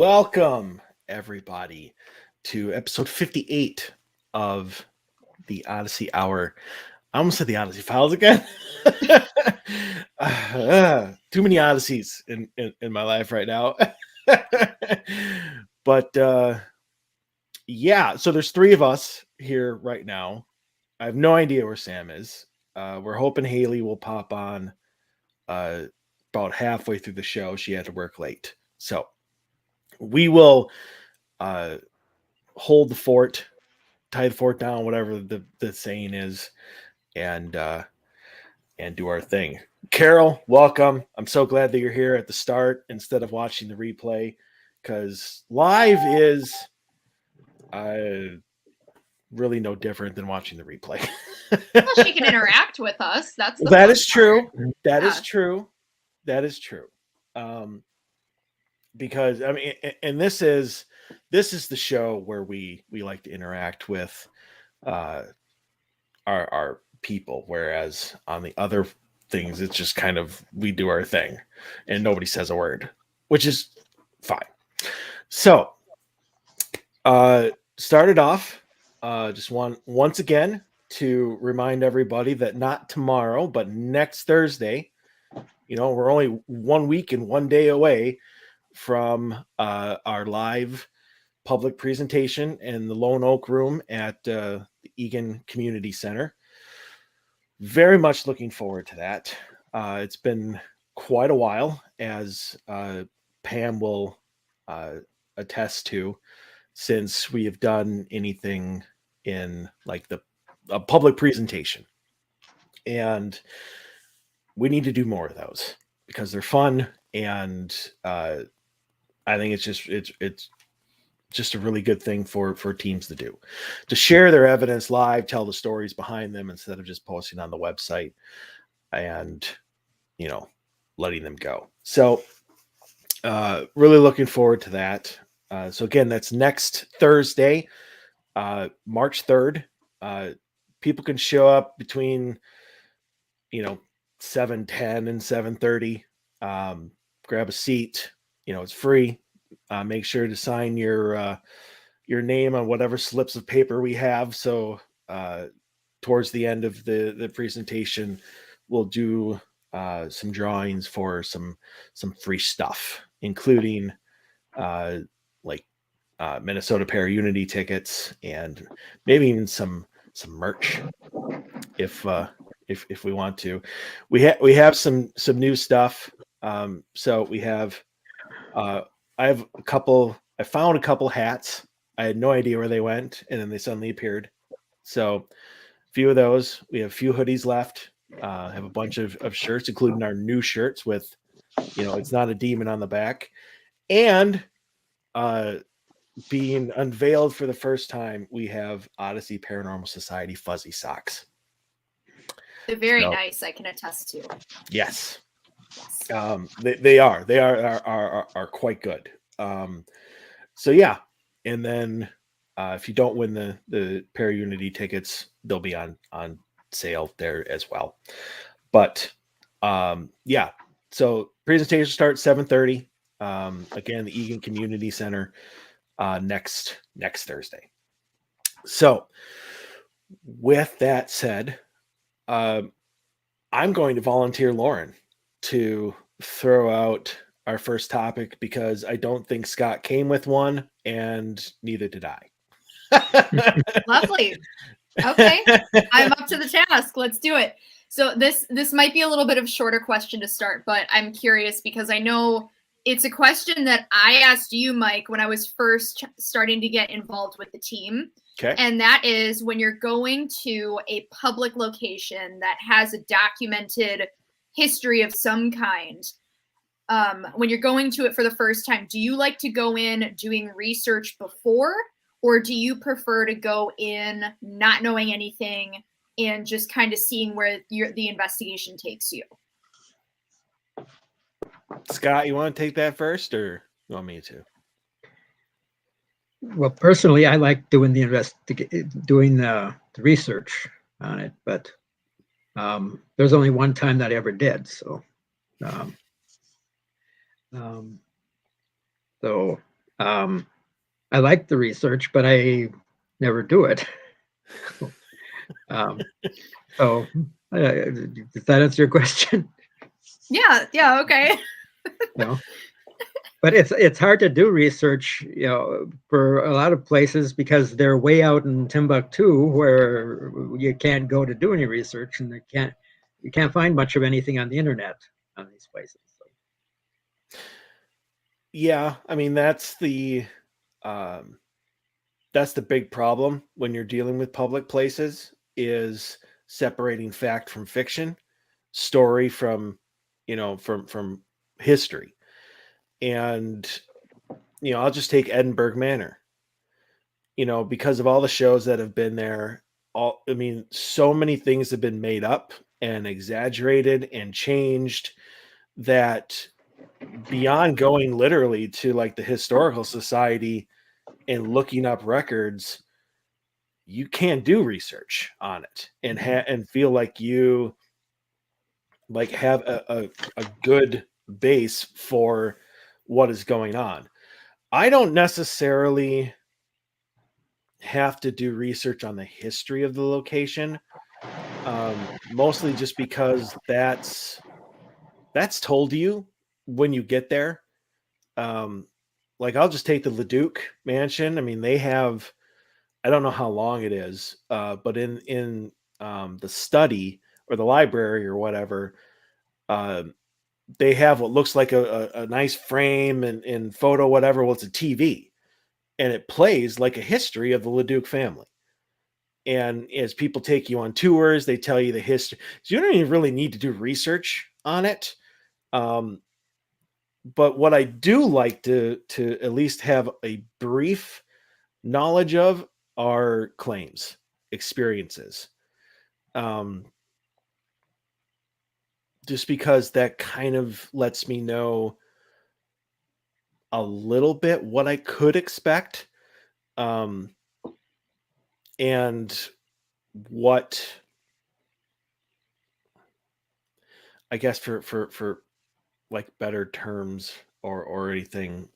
Welcome, everybody, to episode 58 of the Odyssey Hour. I almost said the Odyssey Files again. Too many Odysseys in my life right now. But yeah, so there's three of us here right now. I have no idea where Sam is. We're hoping Haley will pop on about halfway through the show. She had to work late. So we will hold the fort, tie the fort down, whatever the saying is, and do our thing. Carol, welcome. I'm so glad that you're here at the start instead of watching the replay, because live is really no different than watching the replay. Well, she can interact with us. That's the That fun is true. part. That Yeah. is true. That is true. Because I mean, and this is the show where we like to interact with our people, whereas on the other things it's just kind of we do our thing and nobody says a word, which is fine. So started off just once again to remind everybody that not tomorrow but next Thursday, we're only 1 week and 1 day away from our live public presentation in the Lone Oak Room at the Egan Community Center. Very much looking forward to that. It's been quite a while, as Pam will attest to, since we have done anything in like a public presentation. And we need to do more of those because they're fun, and I think it's just a really good thing for teams to do, to share their evidence live, tell the stories behind them instead of just posting on the website and letting them go. So really looking forward to that. So again, that's next Thursday, March 3rd. People can show up between 7:10 and 7:30. Grab a seat. It's free. Make sure to sign your name on whatever slips of paper we have. So towards the end of the presentation, we'll do some drawings for some free stuff, including Minnesota Para Unity tickets and maybe even some merch if we want to. We have some new stuff. So we have. I found a couple hats. I had no idea where they went, and then they suddenly appeared. So a few of those. We have a few hoodies left. Have a bunch of shirts, including our new shirts with, it's not a demon on the back. And being unveiled for the first time, we have Odyssey Paranormal Society fuzzy socks. They're very nice, I can attest to. Yes. They are quite good. So yeah, and then if you don't win the Para Unity tickets, they'll be on sale there as well. But yeah, so presentation starts 7:30. Again, the Egan Community Center next Thursday. So with that said, I'm going to volunteer Lauren to throw out our first topic, because I don't think Scott came with one, and neither did I. Lovely. Okay, I'm up to the task. Let's do it. So this might be a little bit of a shorter question to start, but I'm curious because I know it's a question that I asked you, Mike, when I was first starting to get involved with the team. Okay. And that is, when you're going to a public location that has a documented history of some kind, when you're going to it for the first time, do you like to go in doing research before, or do you prefer to go in not knowing anything and just kind of seeing where the investigation takes you? Scott, you want to take that first, or you want me to? Well, personally, I like doing the research on it, but there's only one time that I ever did. So, I like the research, but I never do it. um, so, does that answer your question? Yeah, okay. No. But it's hard to do research, for a lot of places because they're way out in Timbuktu where you can't go to do any research, and you can't find much of anything on the internet on these places. So. Yeah, I mean um, that's the big problem when you're dealing with public places is separating fact from fiction, story from from history. And I'll just take Edinburgh Manor. Because of all the shows that have been there, I mean, so many things have been made up and exaggerated and changed that beyond going literally to like the historical society and looking up records, you can't do research on it and and feel like you like have a good base for what is going on. I don't necessarily have to do research on the history of the location, mostly just because that's told to you when you get there. Um, like I'll just take the Leduc Mansion. I mean, they have I don't know how long it is, but in the study or the library or whatever, um, they have what looks like a nice frame and photo whatever. Well, it's a TV and it plays like a history of the Leduc family. And as people take you on tours, they tell you the history. So you don't even really need to do research on it. Um, but what I do like to at least have a brief knowledge of are claims, experiences. Um, just because that kind of lets me know a little bit what I could expect, um, and what I guess for like better terms or anything,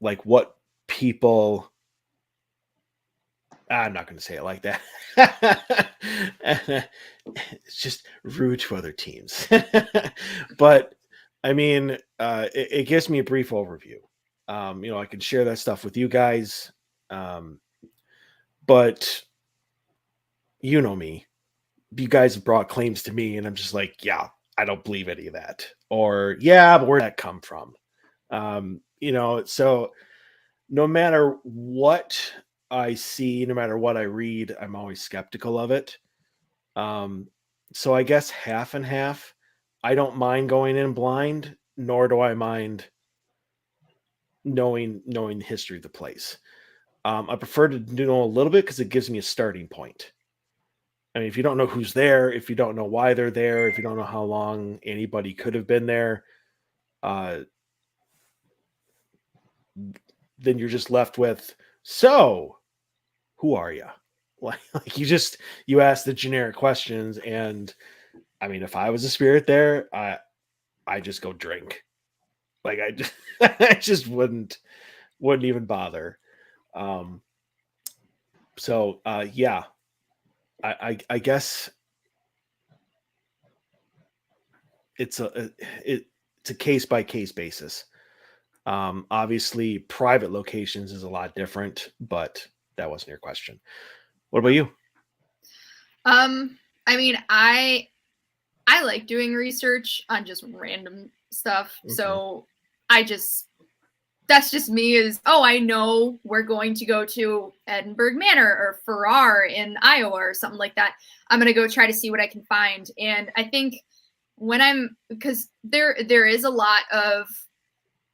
like what people I'm not going to say it like that. It's just rude to other teams. But I mean, it gives me a brief overview. I can share that stuff with you guys. Um, but you know me, you guys have brought claims to me, and I'm just like, yeah, I don't believe any of that. Or, yeah, but where'd that come from? So no matter what I see, no matter what I read, I'm always skeptical of it. Um, so I guess half and half. I don't mind going in blind, nor do I mind knowing the history of the place. I prefer to know a little bit because it gives me a starting point. I mean, if you don't know who's there, if you don't know why they're there, if you don't know how long anybody could have been there, uh, then you're just left with, so who are you? Like you ask the generic questions, and I mean, if I was a spirit there, I just go drink. Like I just I just wouldn't even bother. Um, yeah, I guess it's it's a case by case basis. Obviously, private locations is a lot different, but that wasn't your question. What about you? I mean, I like doing research on just random stuff. Mhm. So that's just me is, oh, I know we're going to go to Edinburgh Manor or Farrar in Iowa or something like that. I'm going to go try to see what I can find. And I think because there is a lot of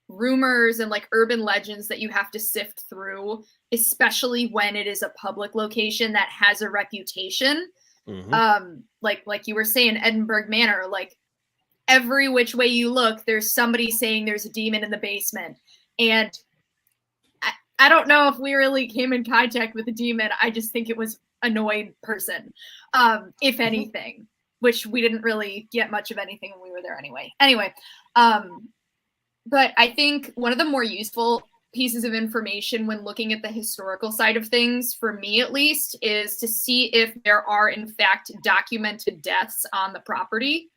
rumors and like urban legends that you have to sift through, especially when it is a public location that has a reputation. Like you were saying, Edinburgh Manor, like every which way you look, there's somebody saying there's a demon in the basement. And I don't know if we really came in contact with a demon. I just think it was annoyed person, if anything, which we didn't really get much of anything when we were there anyway. Anyway, But I think one of the more useful pieces of information when looking at the historical side of things, for me at least, is to see if there are in fact documented deaths on the property.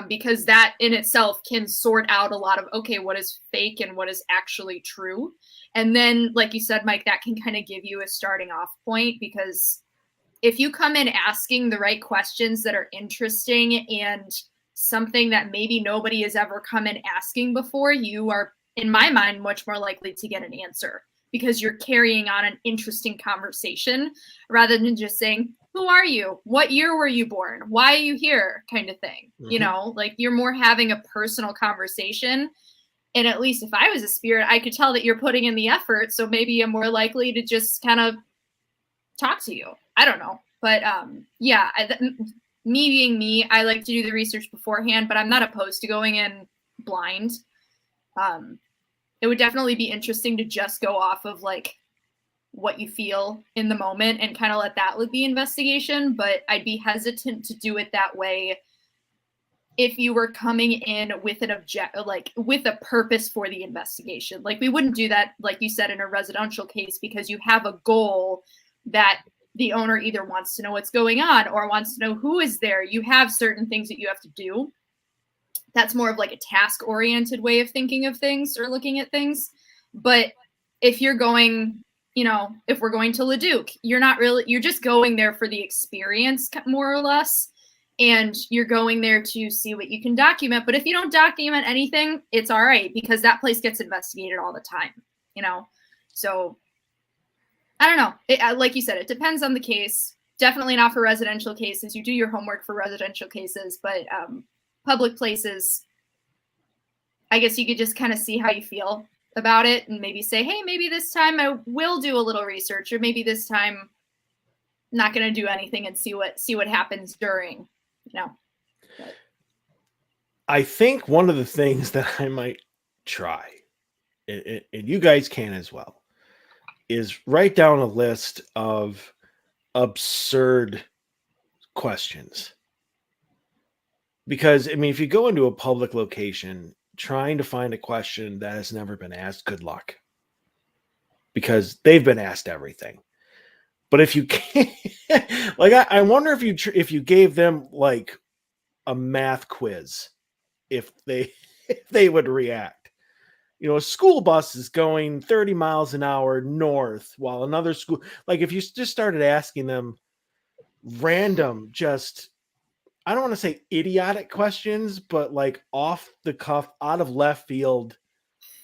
Because that in itself can sort out a lot of, okay, what is fake and what is actually true. And then, like you said, Mike, that can kind of give you a starting off point, because if you come in asking the right questions that are interesting and something that maybe nobody has ever come in asking before, you are, in my mind, much more likely to get an answer, because you're carrying on an interesting conversation rather than just saying, who are you? What year were you born? Why are you here? Kind of thing. You know, like you're more having a personal conversation. And at least if I was a spirit, I could tell that you're putting in the effort. So maybe I'm more likely to just kind of talk to you. I don't know. But yeah, me being me, I like to do the research beforehand, but I'm not opposed to going in blind. It would definitely be interesting to just go off of like what you feel in the moment and kind of let that lead the investigation. But I'd be hesitant to do it that way if you were coming in with an like with a purpose for the investigation. Like we wouldn't do that, like you said, in a residential case, because you have a goal that the owner either wants to know what's going on or wants to know who is there. You have certain things that you have to do. That's more of like a task oriented way of thinking of things or looking at things. But if you're going, you know, if we're going to Leduc, you're just going there for the experience more or less. And you're going there to see what you can document. But if you don't document anything, it's all right, because that place gets investigated all the time, you know? So I don't know. Like you said, it depends on the case. Definitely not for residential cases. You do your homework for residential cases, but public places, I guess you could just kind of see how you feel about it and maybe say, hey, maybe this time I will do a little research, or maybe this time I'm not going to do anything and see what happens during, you know. But I think one of the things that I might try, and you guys can as well, is write down a list of absurd questions. Because, I mean, if you go into a public location trying to find a question that has never been asked, good luck. Because they've been asked everything. But if you can't, like, I wonder if you gave them like a math quiz, if they would react. You know, a school bus is going 30 miles an hour north while another school, like if you just started asking them random, just, I don't want to say idiotic questions, but like off the cuff, out of left field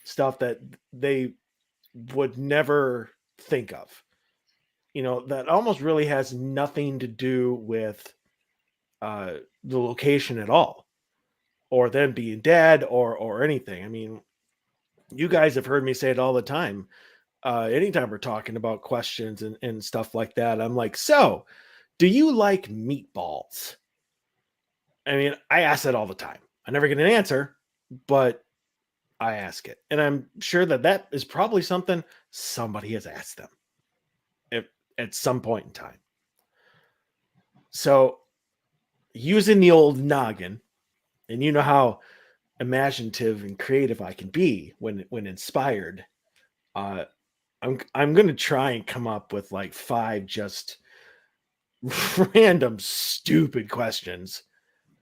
stuff that they would never think of, you know, that almost really has nothing to do with the location at all, or them being dead or anything. I mean, you guys have heard me say it all the time. Anytime we're talking about questions and stuff like that, I'm like, so do you like meatballs? I mean, I ask that all the time. I never get an answer, but I ask it. And I'm sure that is probably something somebody has asked them at some point in time. So using the old noggin, and you know how imaginative and creative I can be when inspired. I'm going to try and come up with like 5 just random stupid questions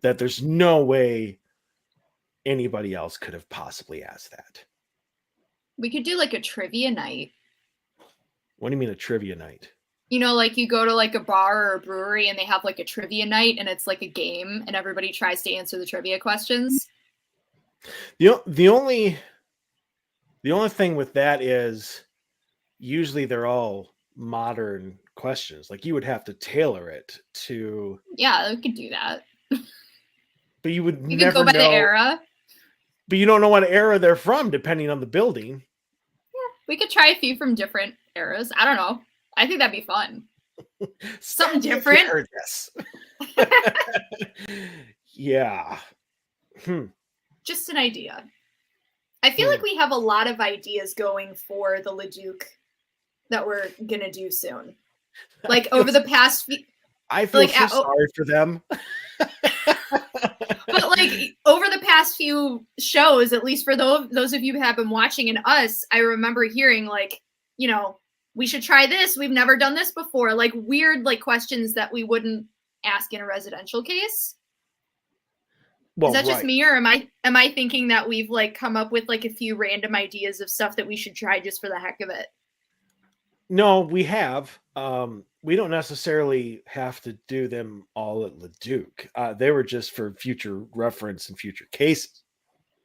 that there's no way anybody else could have possibly asked that. we could do like a trivia night. What do you mean a trivia night? You know, like you go to like a bar or a brewery and they have like a trivia night and it's like a game and everybody tries to answer the trivia questions. The only thing with that is usually they're all modern questions. Like you would have to tailor it to. Yeah, we could do that. But you would You never could go by know. the era. But you don't know what era they're from, depending on the building. Yeah, we could try a few from different eras. I don't know. I think that'd be fun. Something different. Heard this. Yeah. Just an idea. I feel like we have a lot of ideas going for the Leduc that we're gonna do soon. Like over the past few. I feel like, so sorry for them. But like over the past few shows, at least for those of you who have been watching and us, I remember hearing like, we should try this. We've never done this before. Like weird, like questions that we wouldn't ask in a residential case. Well, is that just me, or am I thinking that we've like come up with like a few random ideas of stuff that we should try just for the heck of it? No, we have. We don't necessarily have to do them all at Leduc. They were just for future reference and future cases.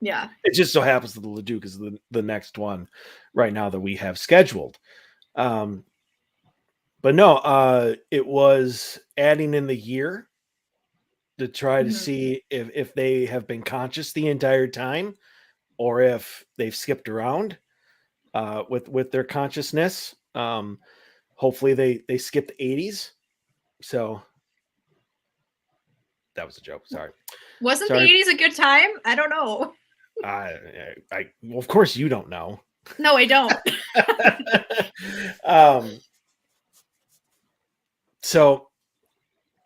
Yeah. It just so happens that the Leduc is the next one right now that we have scheduled. But no, it was adding in the year to try to see if they have been conscious the entire time or if they've skipped around with their consciousness. Hopefully they skipped the 80s. So that was a joke. Sorry. Wasn't the 80s a good time? I don't know. Well, of course you don't know. No, I don't. So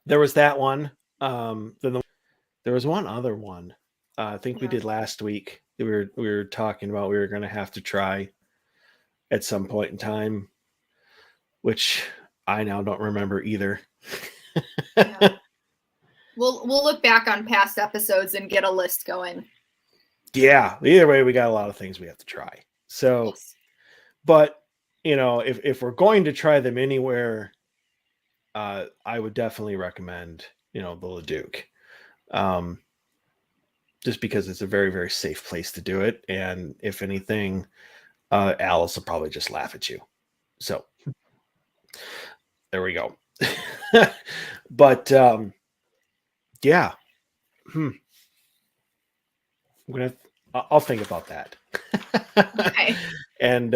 there was that one. Then there was one other one. I think we did last week. We were talking about we were going to have to try at some point in time, which I now don't remember either. Yeah. We'll look back on past episodes and get a list going. Yeah, either way, we got a lot of things we have to try. So, Yes. But if we're going to try them anywhere, I would definitely recommend the Leduc, just because it's a very, very safe place to do it, and if anything, Alice will probably just laugh at you. So there we go. But yeah. I'll think about that. Okay. and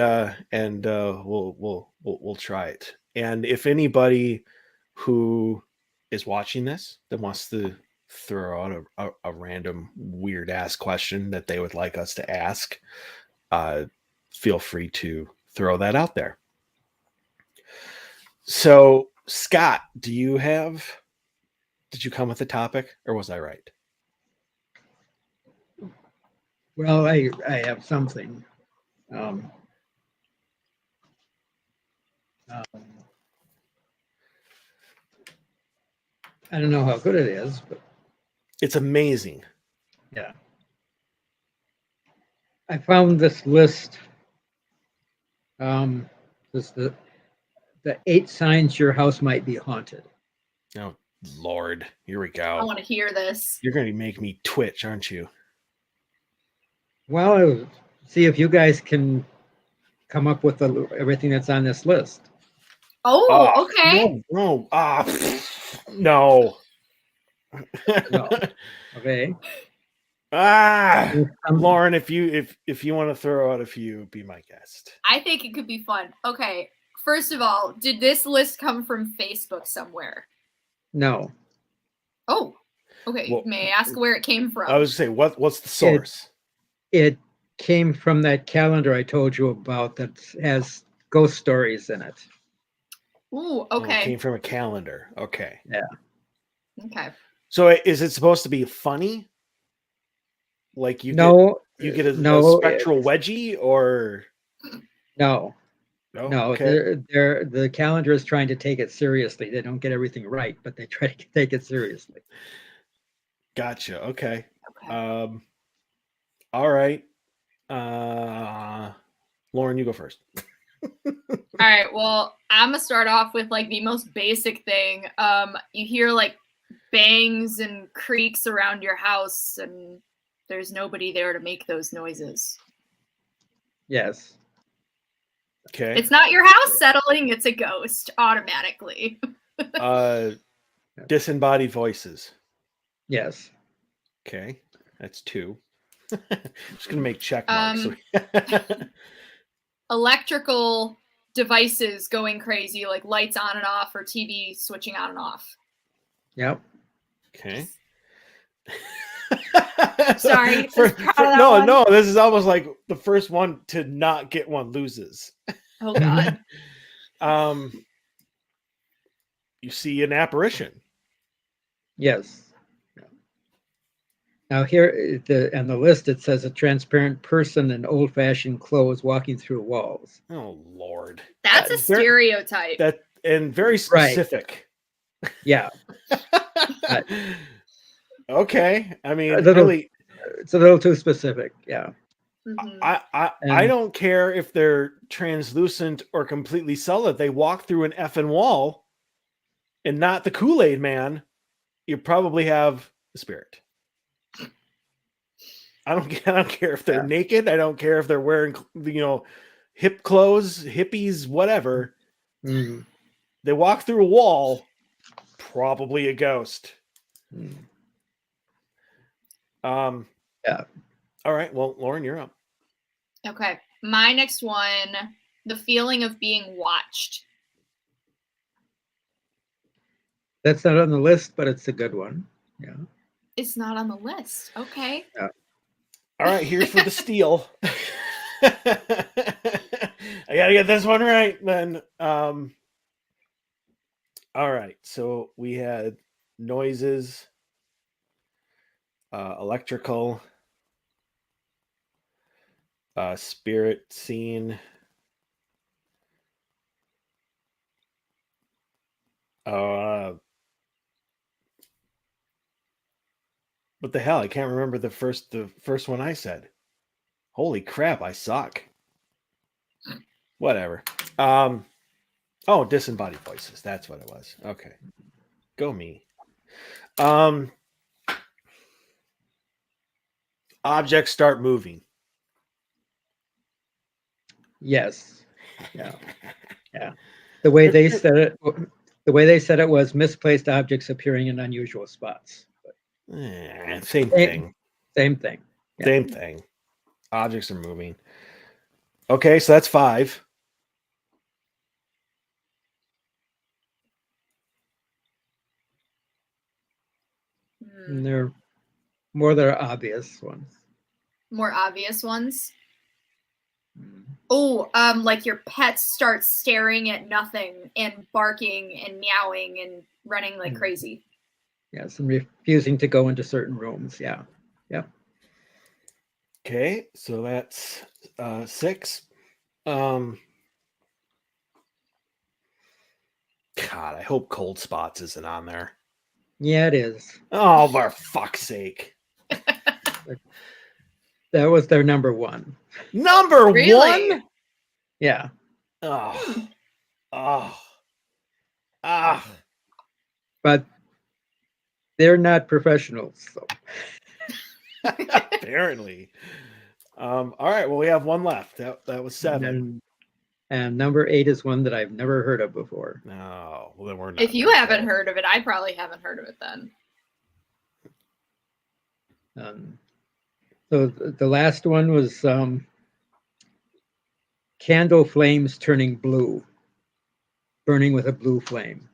we'll try it. And if anybody who is watching this that wants to throw out a random weird ass question that they would like us to ask, feel free to throw that out there. So, Scott, did you come with a topic, or was I right? Well, I have something. I don't know how good it is, but it's amazing. Yeah. I found this list. This the 8 signs your house might be haunted. Oh Lord, here we go. I want to hear this. You're going to make me twitch, aren't you? Well, see if you guys can come up with everything that's on this list. Oh, okay. No. No. Okay. Lauren, if you want to throw out a few, be my guest. I think it could be fun. Okay. First of all, did this list come from Facebook somewhere? No. Oh, okay. Well, may I ask where it came from? I was going to say, what's the source? It came from that calendar I told you about that has ghost stories in it. Ooh, okay. It came from a calendar. Okay. Yeah. Okay. So is it supposed to be funny? Like you get a spectral wedgie, or no. Okay. The calendar is trying to take it seriously. They don't get everything right, but they try to take it seriously. Gotcha. Okay. All right. Lauren, you go first. All right. Well, I'm gonna start off with like the most basic thing. You hear like bangs and creaks around your house, and there's nobody there to make those noises. Yes. Okay. It's not your house settling, it's a ghost automatically. Disembodied voices. Yes. Okay. That's 2. Just gonna make check marks. Electrical devices going crazy, like lights on and off or TV switching on and off. Yep. Okay. Sorry. No, this is almost like the first one to not get one loses. Oh God. You see an apparition. Yes. Now here, on the list, it says a transparent person in old-fashioned clothes walking through walls. Oh Lord, That's a stereotype. that and very Right. specific. Yeah. Okay, I mean, A little- really, It's a little too specific. Yeah. Mhm. I And- don't care if they're translucent or completely solid. They walk through an effing wall, and not the Kool-Aid man. You probably have a spirit. I don't care if they're Yeah. naked. I don't care if they're wearing, hip clothes, hippies, whatever. Mm, They walk through a wall, probably a ghost. mm. Yeah. All right. Well, Lauren, you're up. Okay. My next one, the feeling of being watched. That's not on the list, but it's a good one. Yeah. It's not on the list. Okay. All right. Here's for the steal. I gotta get this one right then. All right. So we had noises, electrical, spirit scene, what the hell? I can't remember the first one I said. Holy crap, I suck. Whatever. Oh, disembodied voices. That's what it was. Okay. Go me. Objects start moving. Yes. Yeah. Yeah. The way they said it was misplaced objects appearing in unusual spots. Same thing. Same thing. Yeah. Same thing. Objects are moving. Okay, so that's 5. And they're more their obvious ones. More obvious ones. Mm. Oh, like your pets start staring at nothing and barking and meowing and running like crazy. Yes, and refusing to go into certain rooms. Yeah. Yeah. Okay, so that's 6. God, I hope cold spots isn't on there. Yeah, it is. Oh, for fuck's sake. That was their number 1. Number Really? 1? Yeah. Oh. Oh. Ah. But they're not professionals. So. Apparently. All right, well, we have one left. That was 7. And number 8 is one that I've never heard of before. No, well, then we're not. If you haven't heard of it, I probably haven't heard of it then. So the last one was candle flames turning blue, burning with a blue flame,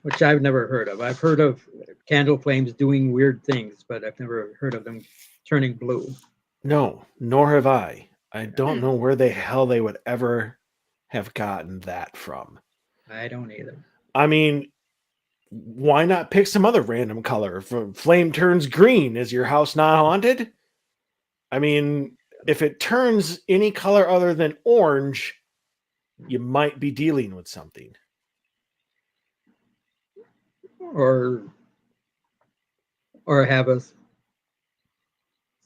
which I've never heard of. I've heard of candle flames doing weird things, but I've never heard of them turning blue. No, nor have I. I don't know where the hell they would ever have gotten that from. I don't either. I mean, why not pick some other random color? If a flame turns green, is your house not haunted? I mean, if it turns any color other than orange, you might be dealing with something. Or have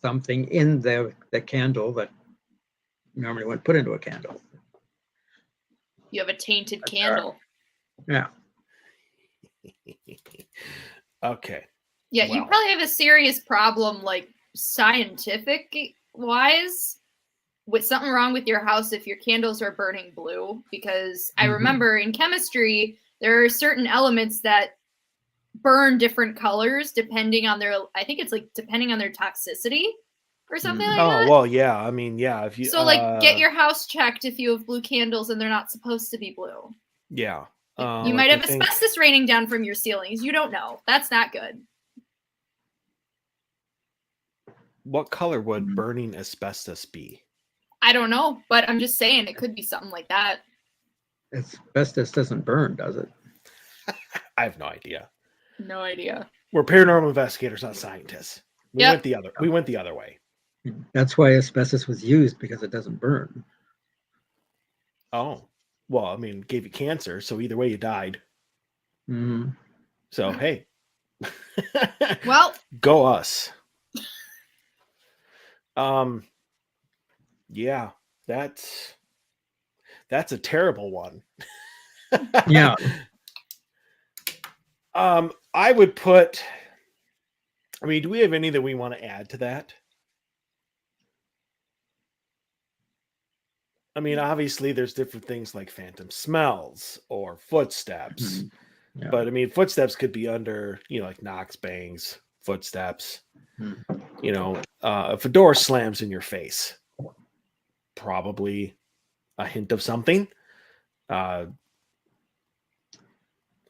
something in the candle that normally wouldn't put into a candle. You have a tainted candle. Yeah. Okay. Yeah, you Well. probably have a serious problem, like scientific wise, with something wrong with your house if your candles are burning blue. Because I remember in chemistry, there are certain elements that burn different colors depending on their, I think it's like depending on their toxicity or something like that. Oh, well, yeah. I mean, yeah. If you So, like, get your house checked if you have blue candles and they're not supposed to be blue. Yeah. You might have asbestos raining down from your ceilings. You don't know. That's not good. What color would burning asbestos be? I don't know, but I'm just saying it could be something like that. Asbestos doesn't burn, does it? I have no idea. No idea. We're paranormal investigators, not scientists. We Yep. went the other way. That's why asbestos was used, because it doesn't burn. Oh, well, I mean, gave you cancer, so either way you died. Hmm. So hey, Well, go us. Yeah, that's a terrible one. Yeah. I would put. I mean, do we have any that we want to add to that? I mean, obviously, there's different things like phantom smells or footsteps, Yeah. but I mean, footsteps could be under, like knocks, bangs, footsteps. Mhm. If a door slams in your face, probably a hint of something.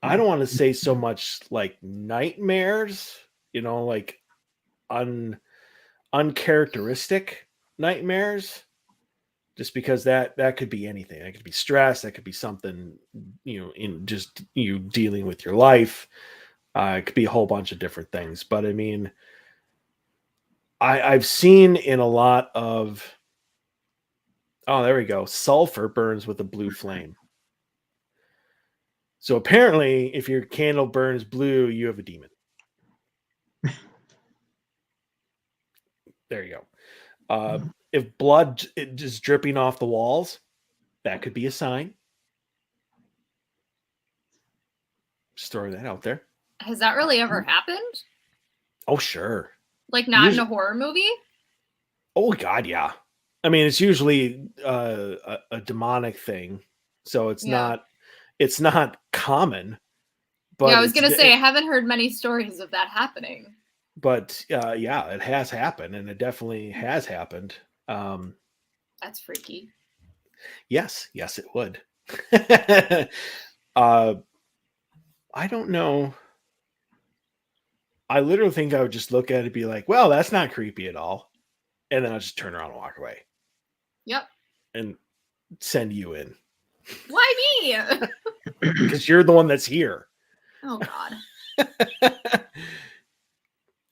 I don't want to say so much like nightmares, like uncharacteristic nightmares, just because that could be anything. That could be stress. That could be something, in just you dealing with your life. It could be a whole bunch of different things. But I mean, I've seen in a lot of, oh, there we go. Sulfur burns with a blue flame. So apparently, if your candle burns blue, you have a demon. There you go. If blood is dripping off the walls, that could be a sign. Just throwing that out there. has that really ever happened? Oh, sure. Like not in Usually- a horror movie? Oh, God, yeah. I mean, it's usually a demonic thing, so it's Yeah. not common. But Yeah, I was gonna say I haven't heard many stories of that happening. But yeah, it has happened, and it definitely has happened. That's freaky. Yes, it would. I don't know. I literally think I would just look at it and be like, well, that's not creepy at all. And then I'll just turn around and walk away Yep. and send you in. Why me? Because you're the one that's here. Oh God.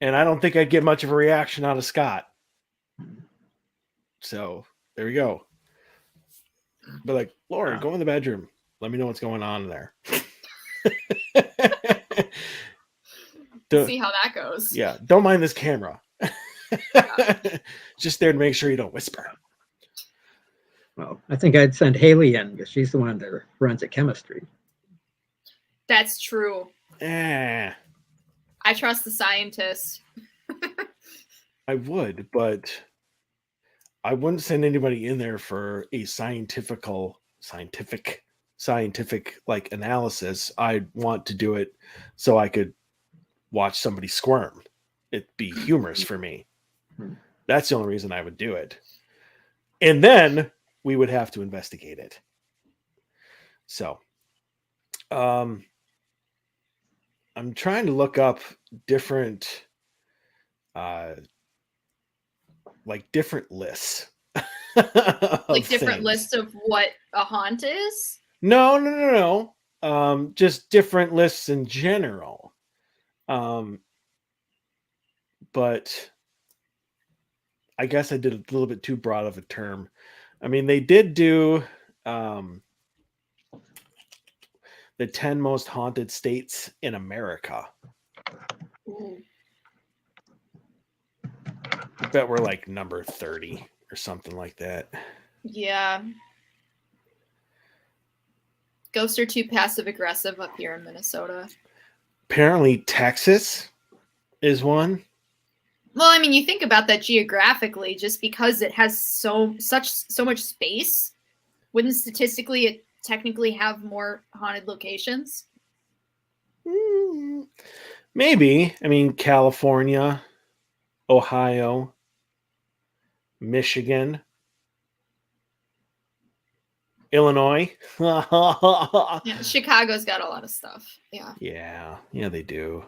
And I don't think I'd get much of a reaction out of Scott. So there we go. But like, Lauren, go in the bedroom. Let me know what's going on there. See how that goes. Yeah, don't mind this camera. Just there to make sure you don't whisper. Well, I think I'd send Haley in, because she's the one that runs at chemistry. That's true. Eh, I trust the scientists. I would, but I wouldn't send anybody in there for a scientific like analysis. I'd want to do it so I could watch somebody squirm. It'd be humorous for me. That's the only reason I would do it. And then we would have to investigate it. So, I'm trying to look up different, different lists. Like different things. lists of what a haunt is? No. Just different lists in general. But I guess I did a little bit too broad of a term. I mean, they did do the 10 most haunted states in America. Ooh. I bet we're like number 30 or something like that. Yeah. Ghosts are too passive aggressive up here in Minnesota. Apparently, Texas is one. Well, I mean, you think about that geographically, just because it has so much space, wouldn't statistically it technically have more haunted locations? Maybe. I mean, California, Ohio, Michigan, Illinois. Yeah, Chicago's got a lot of stuff. Yeah. Yeah, they do.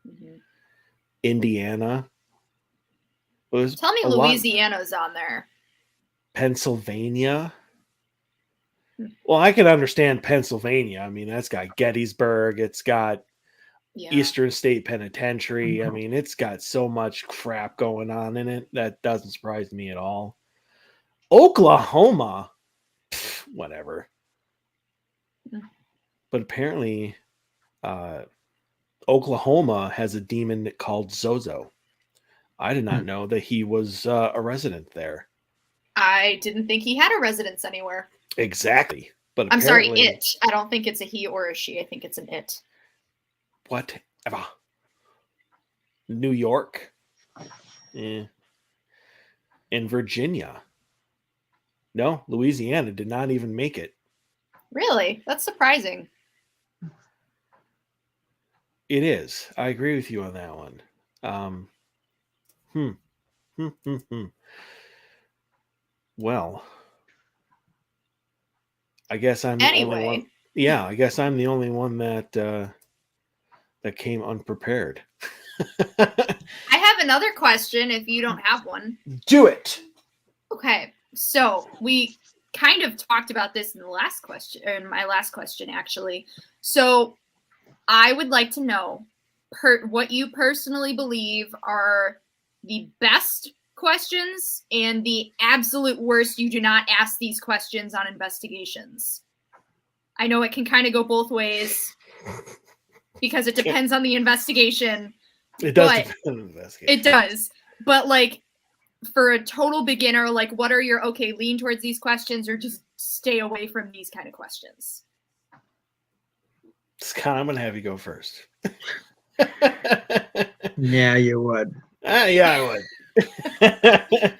Mm-hmm. Indiana. Tell me Louisiana's on there. Pennsylvania. Well, I can understand Pennsylvania. I mean, that's got Gettysburg. It's got Yeah. Eastern State Penitentiary. I Mhm. mean, it's got so much crap going on in it that doesn't surprise me at all. Oklahoma, whatever. Mm. But apparently, uh, Oklahoma has a demon called Zozo. I did not Hmm. know that he was a resident there. I didn't think he had a residence anywhere. Exactly. But I'm sorry, apparently, it. I don't think it's a he or a she. I think it's an it. whatever. New York, in Virginia. No, Louisiana did not even make it. Really? That's surprising. It is. I agree with you on that one. Um, hmm. Hmm, hmm, hmm. Well, I guess I'm the only one. Anyway, Yeah, I guess I'm the only one that that came unprepared. I have another question if you don't have one. Do it. Okay, so we kind of talked about this in the last question, or in my last question, actually. So I would like to know what you personally believe are the best questions and the absolute worst. You do not ask these questions on investigations. I know it can kind of go both ways because it depends on the investigation. It does But depend on the investigation. it does. But like for a total beginner, like what are your okay, lean towards these questions or just stay away from these kind of questions? Scott, I'm gonna have you go first. Yeah, you would. Yeah, I would.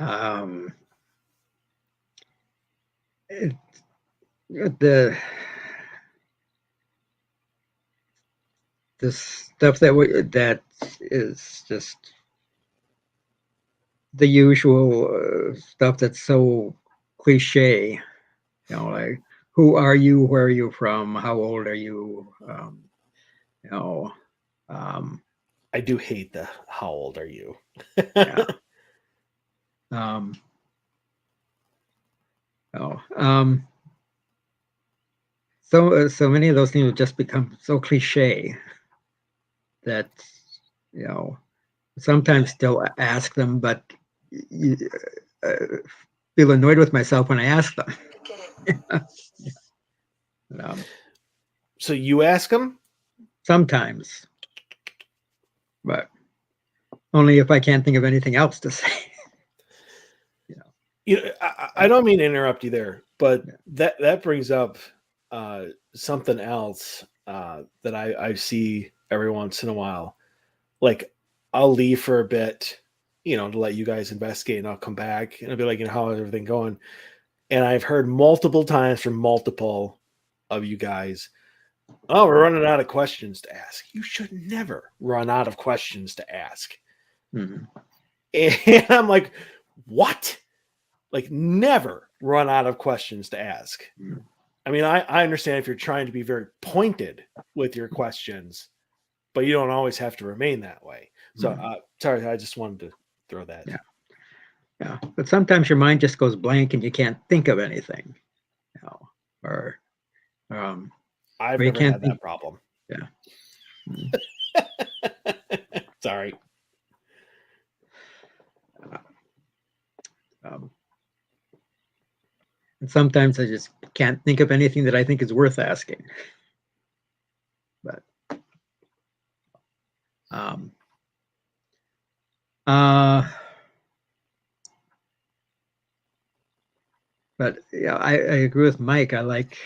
Um, it, the stuff that is just the usual stuff that's so cliche. You know, like who are you? Where are you from? How old are you? You know, um, I do hate the how old are you? yeah. Um, oh, so many of those things have just become so cliche that you know sometimes still ask them, but you, uh, feel annoyed with myself when I ask them. um, So you ask them? Sometimes, but only if I can't think of anything else to say. You know, I don't mean to interrupt you there, but that brings up something else that I see every once in a while. Like I'll leave for a bit, you know, to let you guys investigate, and I'll come back and I'll be like, you know, how is everything going? And I've heard multiple times from multiple of you guys, oh, we're running out of questions to ask. You should never run out of questions to ask. Mhm. And I'm like, what? Like never run out of questions to ask. Mhm. I mean, I understand if you're trying to be very pointed with your questions, but you don't always have to remain that way. So, Mhm. sorry, I just wanted to throw that. Yeah, yeah. But sometimes your mind just goes blank and you can't think of anything, you know, or um, I've or you never can't had think. that problem. Yeah. Mhm. Sorry. Um, and sometimes I just can't think of anything that I think is worth asking. But um, uh, but yeah, I agree with Mike. I like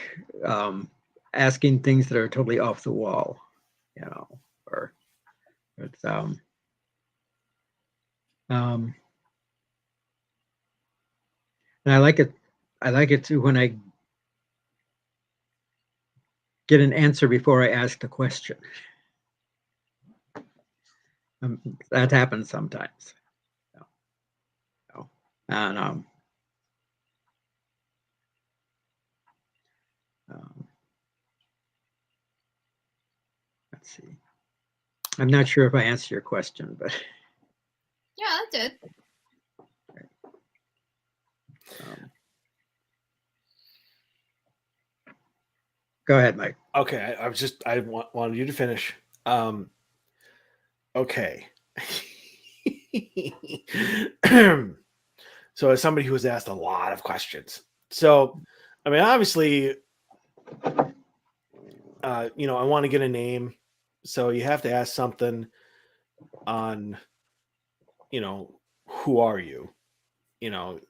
um, asking things that are totally off the wall, you know, or it's um, and I like it. I like it too when I get an answer before I ask the question. That happens sometimes. You know. And um, let's see. I'm not sure if I answered your question, but Yeah, that did. um, go ahead, Mike. Okay, wanted you to finish. Okay. So as somebody who has asked a lot of questions, so I mean, obviously, I want to get a name, so you have to ask something on, who are you? You know,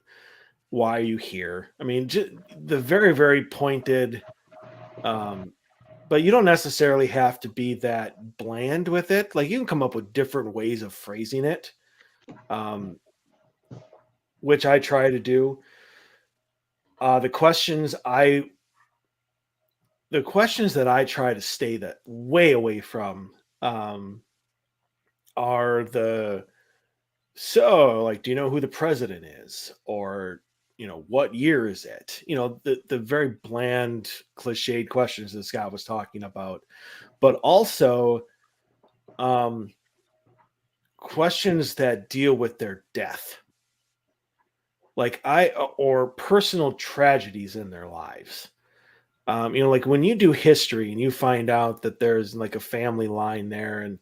why are you here? I mean, the very, very pointed, um, but you don't necessarily have to be that bland with it. Like you can come up with different ways of phrasing it, um, which I try to do. The questions that I try to stay that way away from, um, are like, do you know who the president is? Or, what year is it? The very bland, cliched questions that Scott was talking about, but also, um, questions that deal with their death, like or personal tragedies in their lives. Like when you do history and you find out that there's like a family line there, and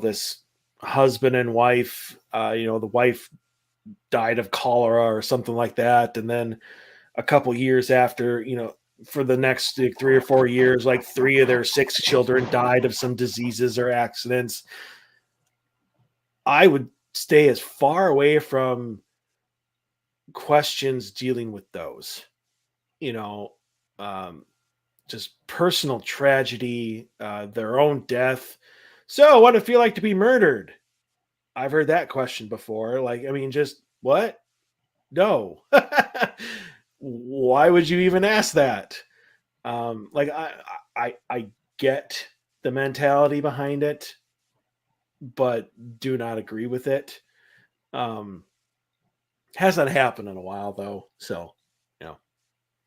this husband and wife, the wife died of cholera or something like that, and then a couple years after, for the next like, 3 or 4 years, like 3 of their 6 children died of some diseases or accidents. I would stay as far away from questions dealing with those, you know, um, just personal tragedy, their own death. So, what did it feel like to be murdered? I've heard that question before. Like, I mean, just what? No. Why would you even ask that? Like, I get the mentality behind it, but do not agree with it. Um, hasn't happened in a while though, so you know,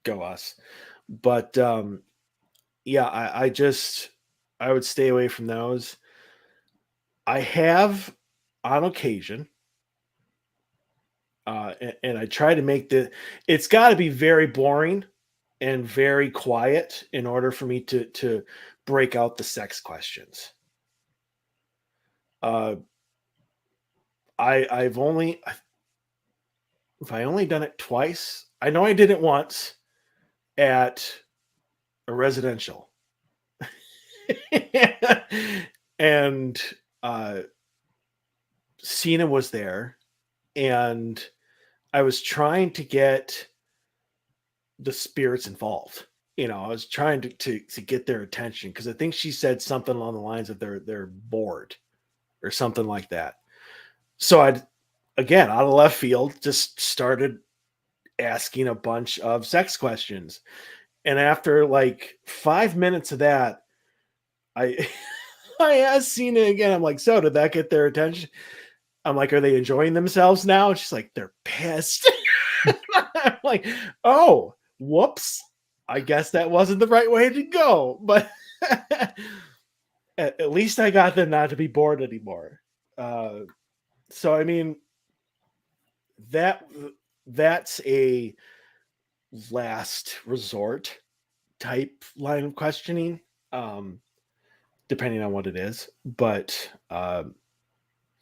go us. But yeah, I would stay away from those. I have on occasion, and I try to make it's got to be very boring and very quiet in order for me to break out the sex questions. Uh, I've only if I only done it twice. I know I did it once at a residential, and uh, Cena was there, and I was trying to get the spirits involved. I was trying to get their attention because I think she said something along the lines of they're bored or something like that. So I'd again out of left field just started asking a bunch of sex questions, and after like 5 minutes of that, I I asked Cena again. I'm like, so did that get their attention? I'm like, are they enjoying themselves now? And she's like, they're pissed. I'm like, oh, whoops. I guess that wasn't the right way to go. But at least I got them not to be bored anymore. So I mean, that that's a last resort type line of questioning, depending on what it is. But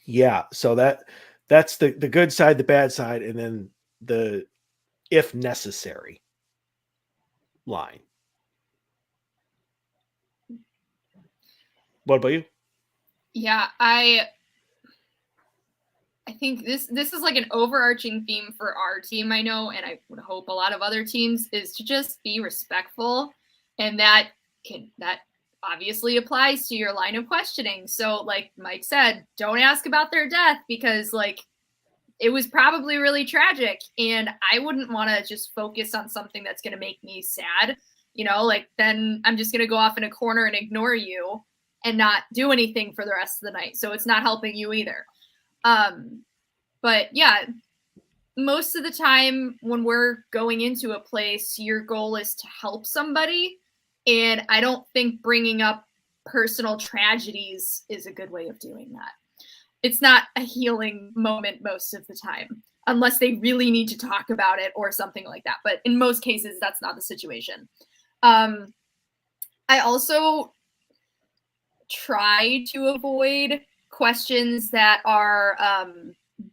yeah, so that's the good side, the bad side, and then the if necessary line. What about you? Yeah, I think this is like an overarching theme for our team, I know, and I would hope a lot of other teams, is to just be respectful, and that obviously applies to your line of questioning. So like Mike said, don't ask about their death because like it was probably really tragic, and I wouldn't want to just focus on something that's going to make me sad, like then I'm just going to go off in a corner and ignore you and not do anything for the rest of the night. So it's not helping you either. But yeah, most of the time when we're going into a place, your goal is to help somebody. And I don't think bringing up personal tragedies is a good way of doing that. It's not a healing moment most of the time, unless they really need to talk about it or something like that. But in most cases, that's not the situation. I I also try to avoid questions that are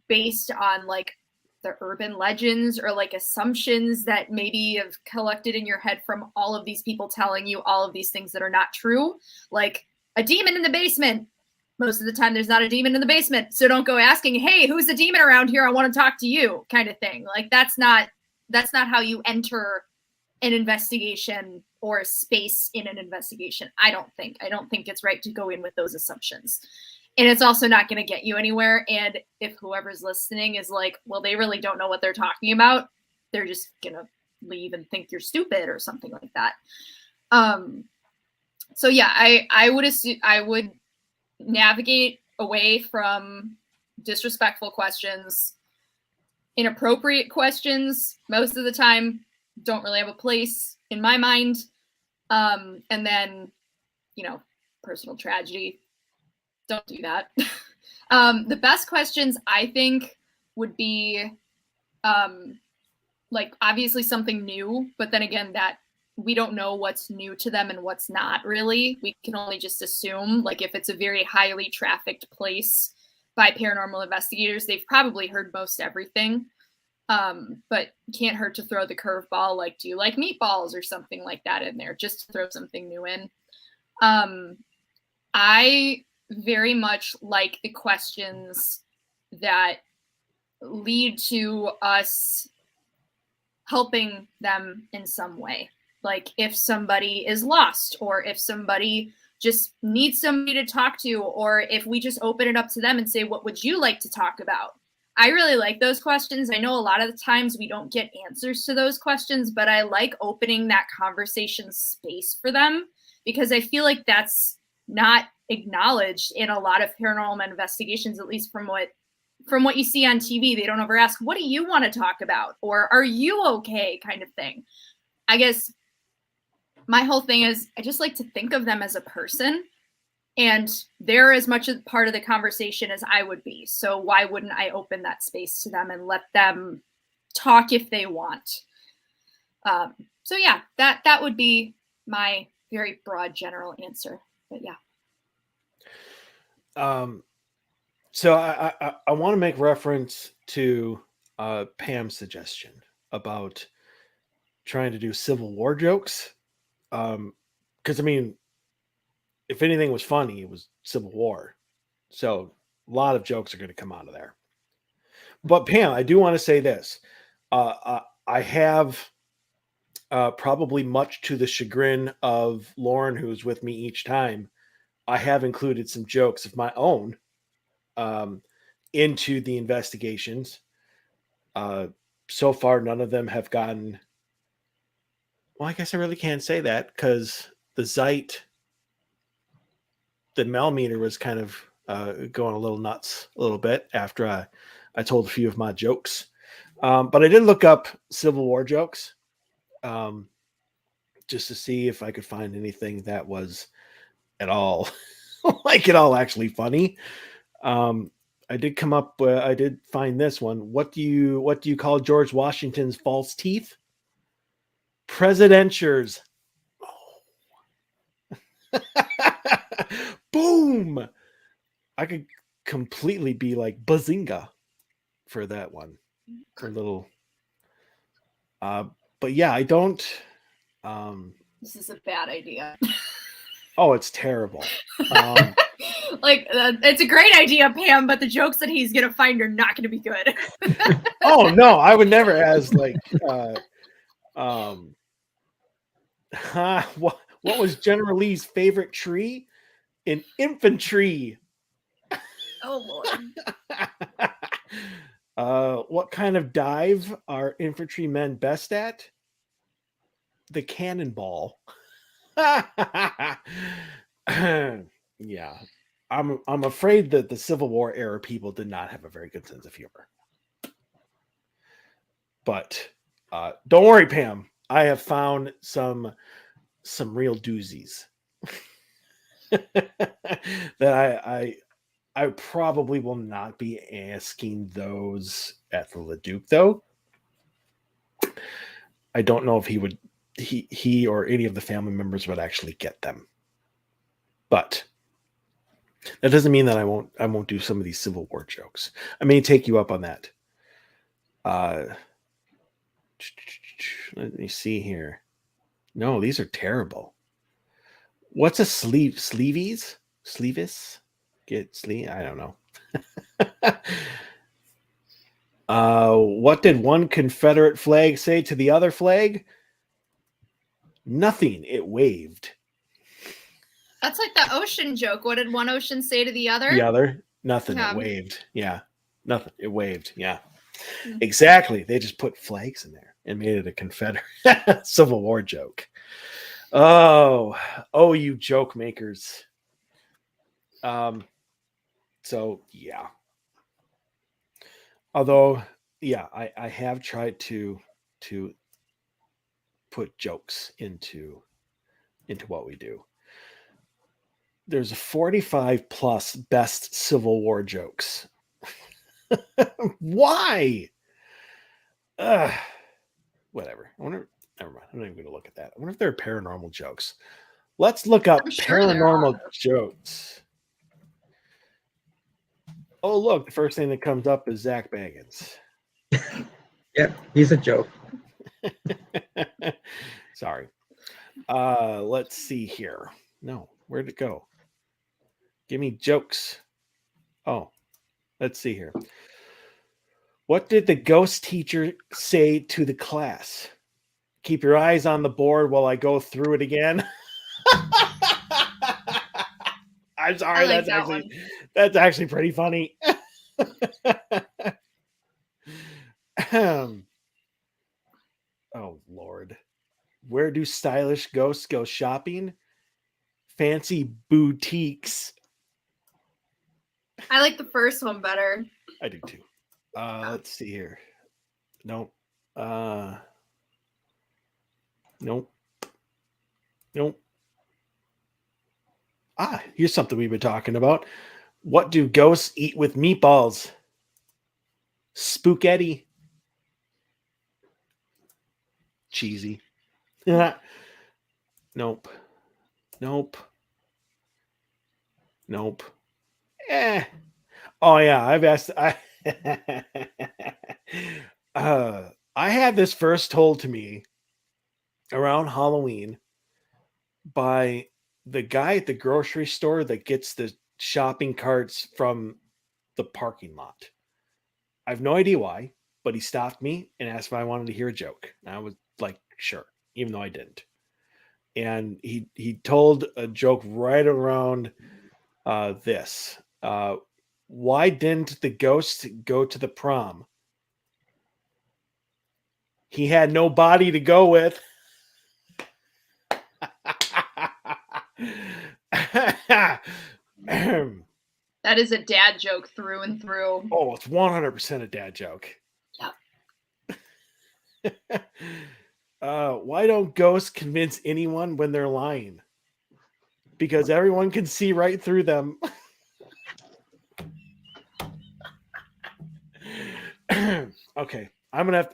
based on like the urban legends or like assumptions that maybe you've collected in your head from all of these people telling you all of these things that are not true. Like a demon in the basement. Most of the time there's not a demon in the basement. So don't go asking, hey, who's the demon around here? I want to talk to you, kind of thing. Like that's not how you enter an investigation or a space in an investigation. I don't think it's right to go in with those assumptions. And it's also not going to get you anywhere. And if whoever's listening is like, well, they really don't know what they're talking about, they're just going to leave and think you're stupid or something like that. So yeah, I would navigate away from disrespectful questions. Inappropriate questions most of the time don't really have a place in my mind. And then, personal tragedy, don't do that. The best questions I think would be like obviously something new, but then again, that we don't know what's new to them and what's not really. We can only just assume, like if it's a very highly trafficked place by paranormal investigators, they've probably heard most everything. But can't hurt to throw the curveball, like, do you like meatballs or something like that in there, just to throw something new in. I very much like the questions that lead to us helping them in some way. Like if somebody is lost, or if somebody just needs somebody to talk to, or if we just open it up to them and say, what would you like to talk about? I really like those questions. I know a lot of the times we don't get answers to those questions, but I like opening that conversation space for them because I feel like that's not acknowledged in a lot of paranormal investigations, at least from what you see on TV. They don't ever ask, what do you want to talk about? Or are you okay, kind of thing. I guess my whole thing is I just like to think of them as a person. And they're as much a part of the conversation as I would be. So why wouldn't I open that space to them and let them talk if they want? So yeah, that would be my very broad general answer. But yeah. So I want to make reference to Pam's suggestion about trying to do Civil War jokes. Because I mean, if anything was funny, it was Civil War. So a lot of jokes are going to come out of there. But Pam, I do want to say this. I have probably much to the chagrin of Lauren, who's with me each time, I have included some jokes of my own into the investigations. So far, none of them have gotten. Well, I guess I really can't say that because the Melmeter was kind of going a little nuts a little bit after I told a few of my jokes. But I did look up Civil War jokes just to see if I could find anything that was at all actually funny. I did come up. I did find this one. What do you call George Washington's false teeth? Presidentures. Boom! I could completely be like bazinga for that one. For a little. But yeah, I don't. This is a bad idea. Oh, it's terrible. It's a great idea, Pam, but the jokes that he's gonna find are not gonna be good. Oh no, I would never ask what was General Lee's favorite tree? An infantry. Oh Lord. What kind of dive are infantrymen best at? The cannonball. Yeah. I'm afraid that the Civil War era people did not have a very good sense of humor. But don't worry, Pam. I have found some real doozies that I probably will not be asking those at the Leduc, though. I don't know if he would he or any of the family members would actually get them. But that doesn't mean that I won't do some of these Civil War jokes. I may take you up on that. Let me see here. No, these are terrible. What's a sleeves? Sleevis? Get sleeve? I don't know. What did one Confederate flag say to the other flag? Nothing. It waved. That's like the ocean joke. What did one ocean say to the other? The other? Nothing. Yeah. It waved. Yeah. Nothing. It waved. Yeah. Hmm. Exactly. They just put flags in there and made it a Confederate Civil War joke. Oh, you joke makers. So yeah. Although, yeah, I have tried to put jokes into what we do. There's 45 plus best Civil War jokes. Why? Whatever. I wonder. Never mind. I'm not even going to look at that. I wonder if there are paranormal jokes. Let's look up I'm sure there paranormal are. jokes. Oh, look. The first thing that comes up is Zach Baggins. Yeah, he's a joke. Sorry. Let's see here. No, where'd it go? Give me jokes. Oh, let's see here. What did the ghost teacher say to the class? Keep your eyes on the board while I go through it again. I'm sorry, I like that one. that's actually pretty funny. Oh Lord. Where do stylish ghosts go shopping? Fancy boutiques. I like the first one better. I do too. Let's see here. Nope. Nope. Nope. Here's something we've been talking about. What do ghosts eat with meatballs? Spooketti. Cheesy. Nope. Nope. Nope. Oh yeah, I've asked. I had this first told to me around Halloween by the guy at the grocery store that gets the shopping carts from the parking lot. I have no idea why, but he stopped me and asked if I wanted to hear a joke. And I was like, sure, even though I didn't. And he told a joke right around this. Why didn't the ghost go to the prom? He had no body to go with. That is a dad joke through and through. Oh, it's 100% a dad joke. Yep. Why don't ghosts convince anyone when they're lying? Because everyone can see right through them. Okay, I'm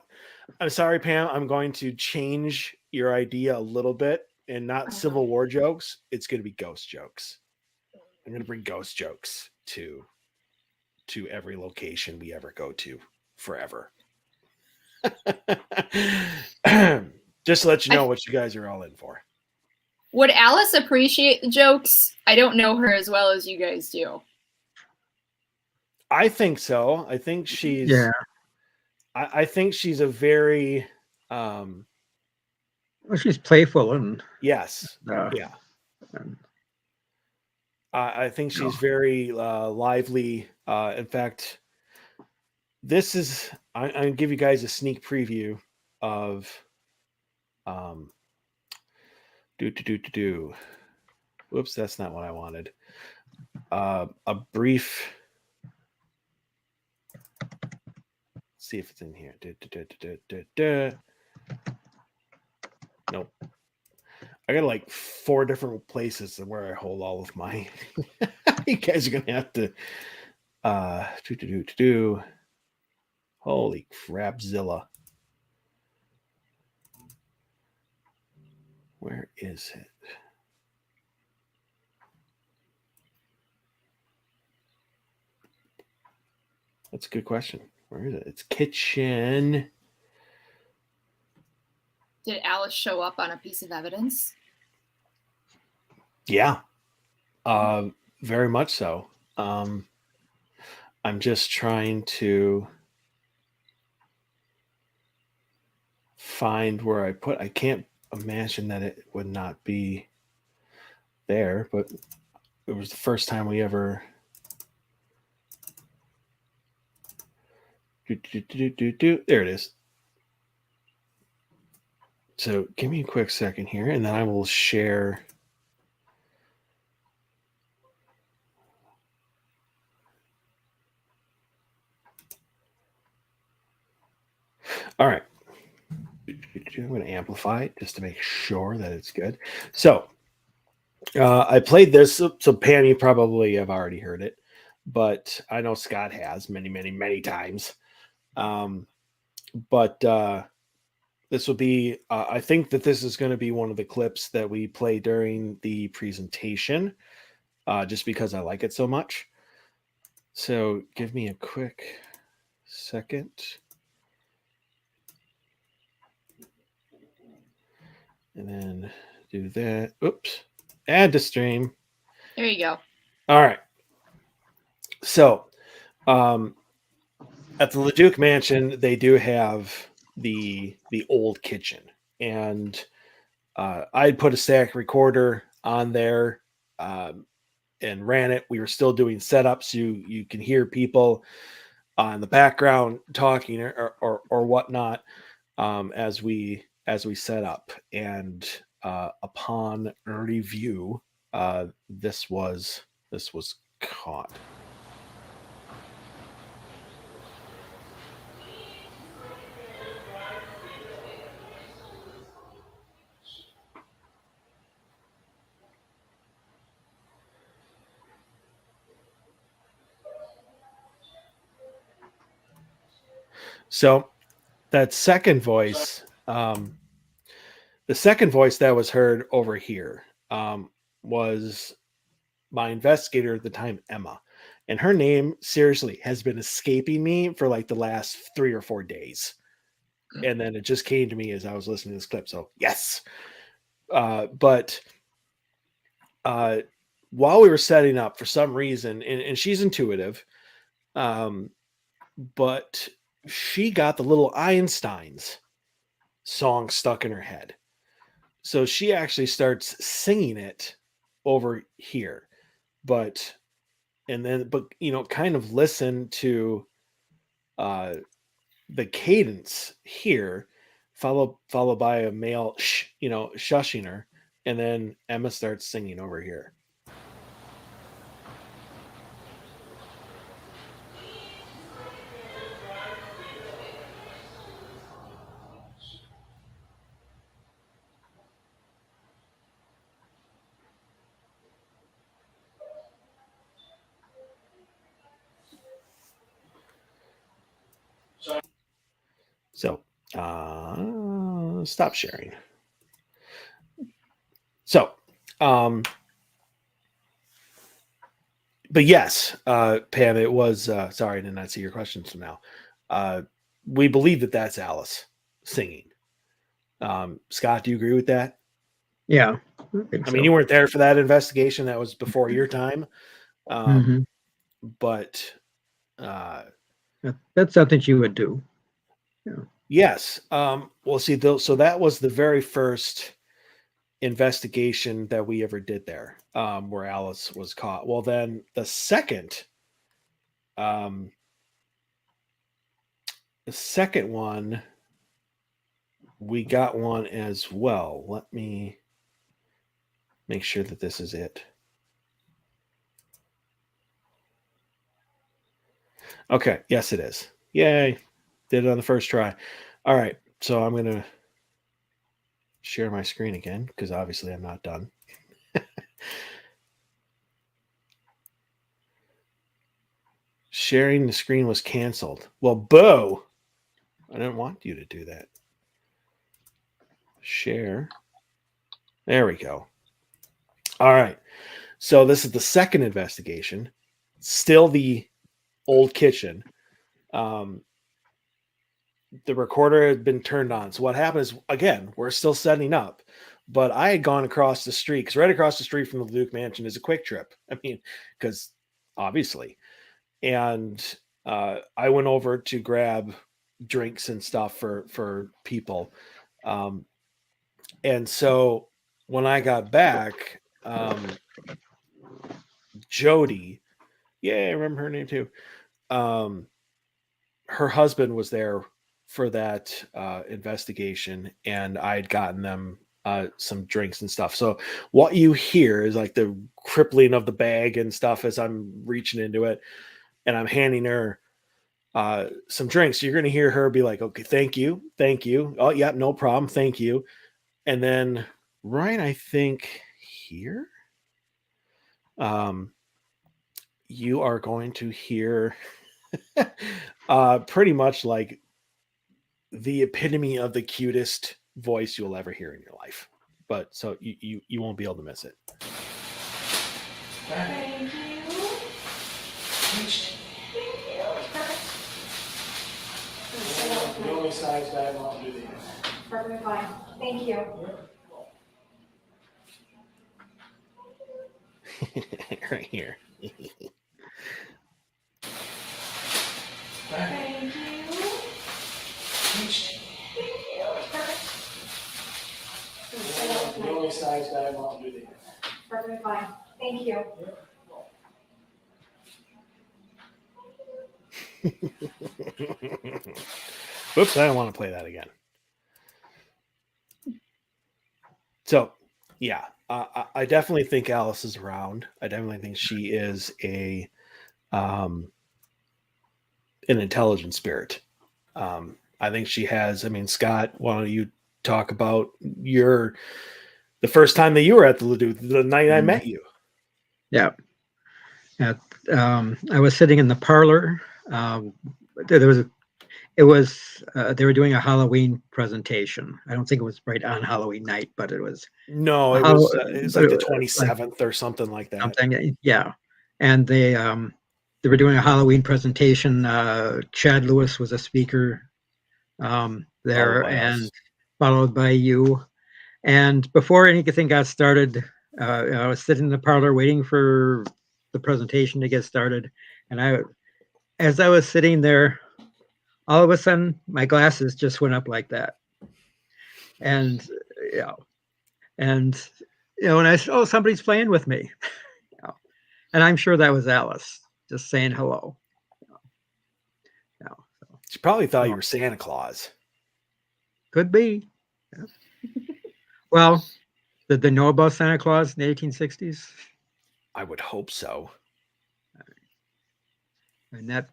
sorry, Pam. I'm going to change your idea a little bit, and not Civil War jokes. It's going to be ghost jokes. I'm going to bring ghost jokes to every location we ever go to forever. Just to let you know what you guys are all in for. Would Alice appreciate the jokes? I don't know her as well as you guys do. I think so. I think she's. Yeah. I think she's a very. Well, she's playful and Yes. Yeah. I think she's very lively. In fact, this is. I'm going to give you guys a sneak preview of. Whoops, that's not what I wanted. A brief. See if it's in here. Nope. I got like 4 different places where I hold all of my. You guys are gonna have to. Holy crapzilla! Where is it? That's a good question. Where is it? It's kitchen. Did Alice show up on a piece of evidence? Yeah. Very much so. I'm just trying to find where I can't imagine that it would not be there, but it was the first time we ever there it is. So give me a quick second here, and then I will share. All right. I'm going to amplify it just to make sure that it's good. So I played this. So Pam, you probably have already heard it, but I know Scott has many, many, many times. But this will be, I think that this is going to be one of the clips that we play during the presentation, just because I like it so much. So give me a quick second. And then do that. Oops. Add to stream. There you go. All right. So at the LeDuc Mansion, they do have the old kitchen. And I'd put a static recorder on there and ran it. We were still doing setups. You can hear people in the background talking or whatnot as we set up. And upon review, this was caught. So that second voice, the second voice that was heard over here was my investigator at the time, Emma. And her name, seriously, has been escaping me for like the last 3 or 4 days. And then it just came to me as I was listening to this clip. So, yes. But while we were setting up, for some reason, and she's intuitive, but she got the little Einsteins song stuck in her head. So she actually starts singing it over here. But kind of listen to the cadence here, followed by a male shushing her, and then Emma starts singing over here. So stop sharing. So but yes, Pam, it was sorry, I did not see your question till now. We believe that that's Alice singing. Scott, do you agree with that? Yeah. I mean, you weren't there for that investigation. That was before your time. But that's something you would do. Yeah. Yes. Well, see, so that was the very first investigation that we ever did there, where Alice was caught. Well, then the second one, we got one as well. Let me make sure that this is it. Okay. Yes, it is. Yay. Did it on the first try. All right. So I'm going to share my screen again because obviously I'm not done. Sharing the screen was canceled. Well, Bo, I didn't want you to do that. Share. There we go. All right. So this is the second investigation. Still the old kitchen. The recorder had been turned on. So what happened is, again, we're still setting up. But I had gone across the street, because right across the street from the Duke Mansion is a Quick Trip. I mean, because obviously. And I went over to grab drinks and stuff for people. And so when I got back, Jody, yeah, I remember her name too. Her husband was there for that investigation, and I'd gotten them some drinks and stuff. So what you hear is like the crippling of the bag and stuff as I'm reaching into it, and I'm handing her some drinks. You're going to hear her be like, "Okay, thank you, thank you. Oh, yeah, no problem, thank you." And then, right, I think here, you are going to hear pretty much like the epitome of the cutest voice you'll ever hear in your life. But so you won't be able to miss it. Thank you. The only size that I won't do the Perfectly fine. Thank you. right here. Thank you. The only size that I won't do the Perfectly fine. Thank you. Oops, I don't want to play that again. So, yeah, I definitely think Alice is around. I definitely think she is an intelligent spirit. I think she has. I mean, Scott, why don't you talk about the first time that you were at the Ledoux, the night I met you? Yeah. I was sitting in the parlor. There was they were doing a Halloween presentation. I don't think it was right on Halloween night, but it was No, a it Hall- was like the like 27th or something like that. something. Yeah, and they were doing a Halloween presentation. Chad Lewis was a speaker there, Followed by and us. followed by you. And before anything got started, I was sitting in the parlor waiting for the presentation to get started. And as I was sitting there, all of a sudden, my glasses just went up like that. And, you know, and, and I said, oh, somebody's playing with me. And I'm sure that was Alice just saying hello. So, She probably thought you were Santa Claus. could be. Yeah. Well, did they know about Santa Claus in the 1860s? I would hope so. And that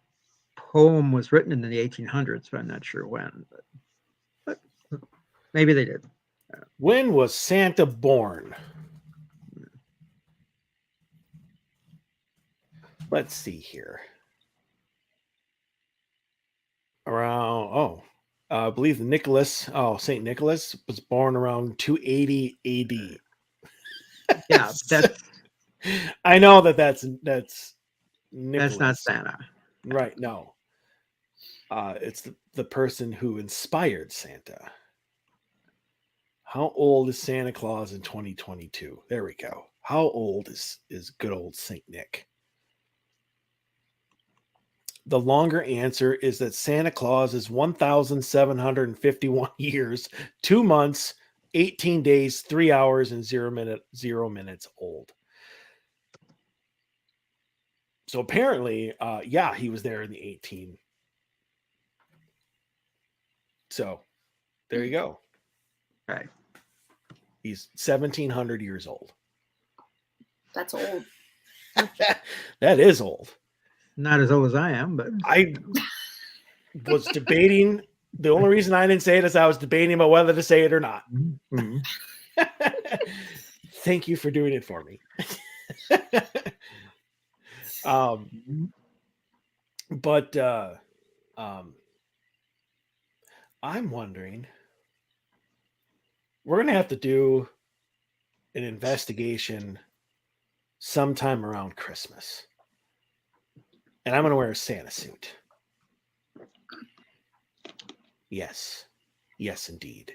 poem was written in the 1800s, but I'm not sure when. But maybe they did. When was Santa born? Let's see here. Around, I believe St. Nicholas was born around 280 AD. Yeah, that's I know that's Nicholas. not Santa. Right, no. It's the person who inspired Santa. How old is Santa Claus in 2022? There we go. How old is good old Saint Nick? The longer answer is that Santa Claus is 1,751 years, 2 months, 18 days, 3 hours, and 0 minutes old. So apparently, yeah, he was there in the 18. So there you go. Right. He's 1,700 years old. That's old. That is old. Not as old as I am, but I was debating. The only reason I didn't say it is I was debating about whether to say it or not. mm-hmm. Thank you for doing it for me. But I'm wondering, we're gonna have to do an investigation sometime around Christmas. And I'm going to wear a Santa suit. Yes. Yes, indeed.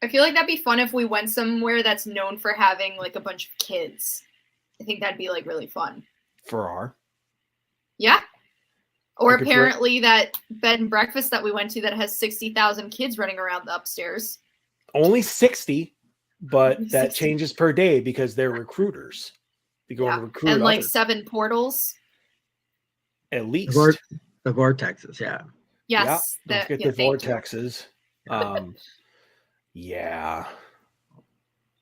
I feel like that'd be fun if we went somewhere that's known for having like a bunch of kids. I think that'd be like really fun. Farrar. Yeah. Or Like if we're- apparently that bed and breakfast that we went to that has 60,000 kids running around the upstairs. Only 60, but Only that 60. changes per day because they're recruiters. They go Yeah. and recruit And like others. 7 portals. At least. The vortexes, yeah. Yes. Yeah, don't forget the thank you. vortexes. Yeah.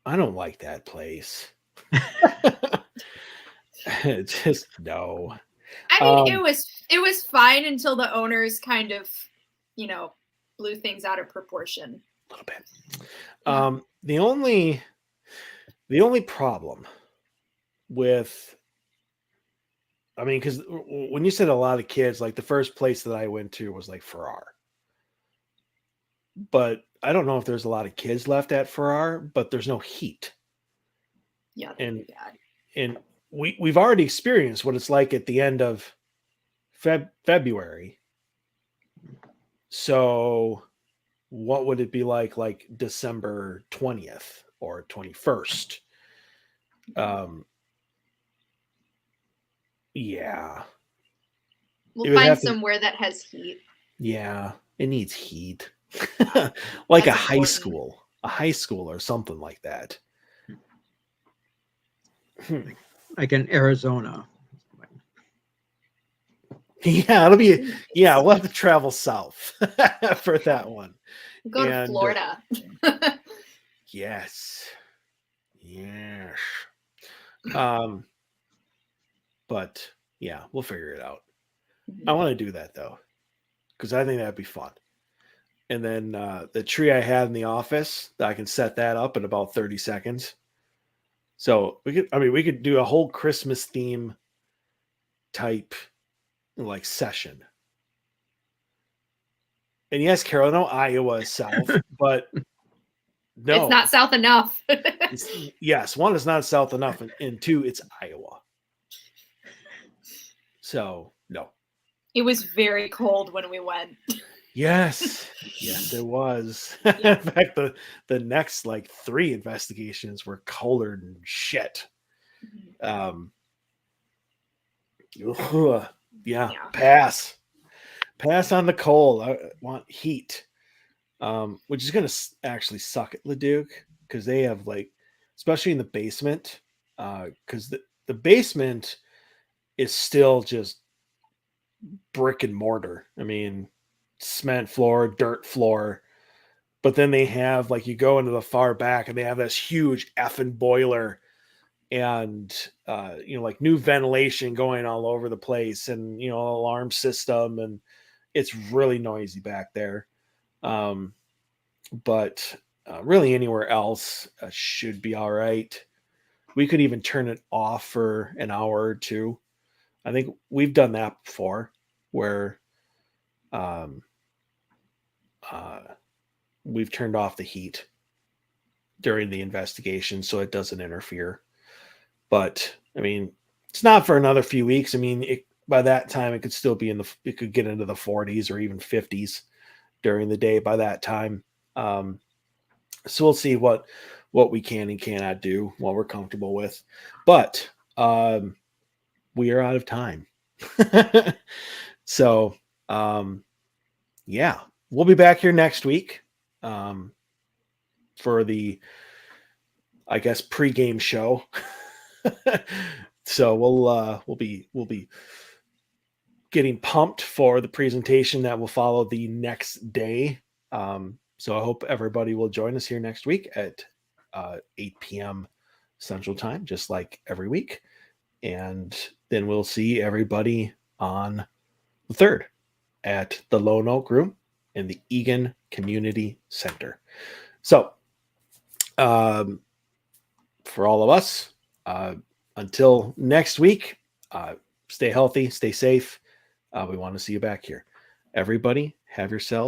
I don't like that place. Just no. I mean, it was fine until the owners kind of, blew things out of proportion. A little bit. The only problem with, I mean, because when you said a lot of kids, like the first place that I went to was like Farrar. But I don't know if there's a lot of kids left at Farrar, but there's no heat. Yeah, And bad. and we've already experienced what it's like at the end of February. So what would it be like December 20th or 21st? Yeah. We'll it would find have to- somewhere that has heat. Yeah, it needs heat. Like That's a high important. school or something like that. Like in Arizona. Yeah, we'll have to travel south for that one. Go to And, Florida. Yes. But yeah, we'll figure it out. I want to do that though, because I think that'd be fun. And then the tree I had in the office, I can set that up in about 30 seconds. So we could do a whole Christmas theme type like session. And yes, Carol, I know Iowa is south, but no, It's not south enough. yes, one is not south enough, and two, it's Iowa. So no. It was very cold when we went. Yes, it was. In fact, the next like 3 investigations were colder than shit. Yeah, pass on the cold. I want heat, which is going to actually suck at Leduc because they have like, especially in the basement, because the basement is still just brick and mortar. I mean, cement floor, dirt floor. But then they have like, you go into the far back and they have this huge effing boiler and like new ventilation going all over the place and alarm system, and it's really noisy back there. But really anywhere else should be all right. We could even turn it off for an hour or two. I think we've done that before where we've turned off the heat during the investigation so it doesn't interfere. But I mean, it's not for another few weeks. I mean, by that time it could still be it could get into the 40s or even 50s during the day by that time. So we'll see what we can and cannot do, what we're comfortable with. But we are out of time. So yeah, we'll be back here next week for the, I guess, pregame show. So we'll be getting pumped for the presentation that will follow the next day. So I hope everybody will join us here next week at 8 p.m. Central Time, just like every week. And then we'll see everybody on the 3rd at the Lone Oak Room in the Egan Community Center. So for all of us, until next week, stay healthy, stay safe. We want to see you back here. Everybody, have yourself